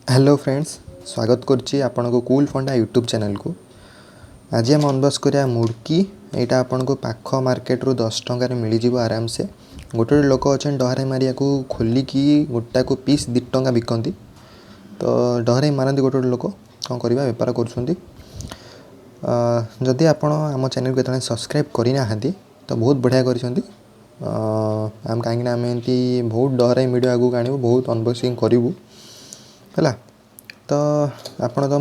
Hello friends, स्वागत करछि आपन को कूल फंडा यूट्यूब चैनल को। आज हम अनबॉक्स करिया मुड़की। एटा आपन को पाख मार्केट रू 10 टंका रे मिली जिवो आराम से। गोटे लोक अछन डहरे मारिया को खोली की गोटा को पीस 2 टंका बिकंती। तो डहरे मारंती गोटे लोक कोन करबा व्यापार करछंती। जदि आपन हम चैनल को तने सब्सक्राइब करि ना हंती तो बहुत बढ़िया करछंती। हम काहे ना हम एंती बहुत डहरे वीडियो आगु कानिबो, बहुत अनबॉक्सिंग करिवो है। तो आपन तो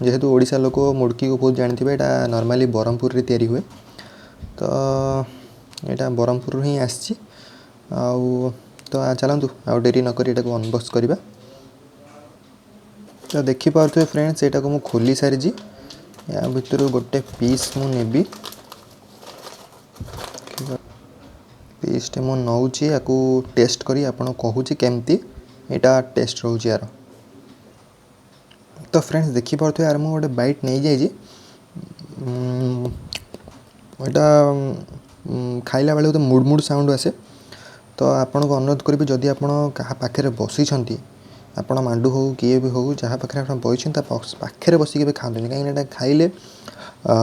जेहेतु ओडिशा लोक मुड़की को बहुत जानते हैं, नॉर्मली ब्रह्मपुर रे तैयारी हुए। तो यहाँ ब्रह्मपुर ही आसी तो चलतु आउ डेरी नक अनबॉक्स करवा। तो देखिपे फ्रेंड्स, यहाँ को मुझे खोली सारी। या भितर गोटे पीस मु नेबी पीसटे मु नौची या टेस्ट करी आपन कहूँ केमती यहाँ टेस्ट रोचे यार। तो फ्रेंड्स देखिपे यार मुझे गोटे बैट नहीं जाइए। खाइला बेले तो मुड़ मुड़ साउंड आसे। तो आपन को अनुरोध करी जदि आपन क्या पाखे बसी आपण मांडू हो किए भी हो जहाँ पाखे आप बस पाखे बसिक खाते कहीं खाइले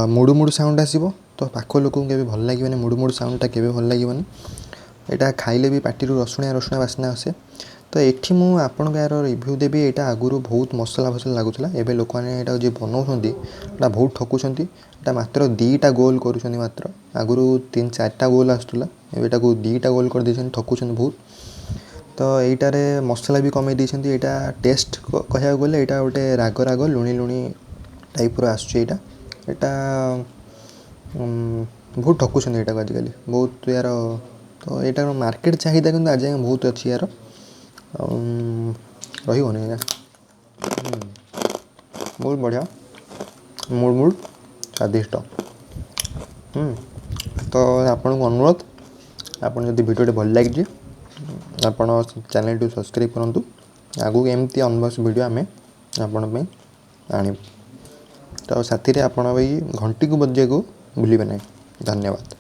मुड़ मुड़ साउंड आसो। तो पाख लोक भल लगे मुड़ मुड़ साउंडटा के भल लगे। यहाँ खाइले भी पार्टी रसुणिया रसुणा बास्ना आसे। तो ये मुझे आपन यार रिव्यू देवी। यहाँ आगुरी बहुत मसला फसला लगुला, एवं लोक मैंने जो बनाऊँगी बहुत ठकुंट। यहाँ मात्र 2टा गोल कर मात्र आगुरी 3-4टा गोल आसूला, एटा 2टा गोल कर दे ठकुंट बहुत। तो यहीटार मसला भी कमे देती। यहाँ टेस्ट कह गले यहाँ गोटे राग राग लुणी लुणी टाइप आसटा बहुत ठकुंट यहाँ आजिकल बहुत यार। तो यहाँ मार्केट चाहिदा कि आज बहुत अच्छी यार रही बहुत बढ़िया मुड़ मुड़ स्वादिष्ट। तो आपन को अनुरोध, आपन जदि वीडियो भल लगे आपन चैनल टू सब्सक्राइब करूँ। आगू एमती अनबॉक्स वीडियो आम आपण आनी। तो साथी रे आपण भाई घंटी को बजे को भूलिबे नहीं। धन्यवाद।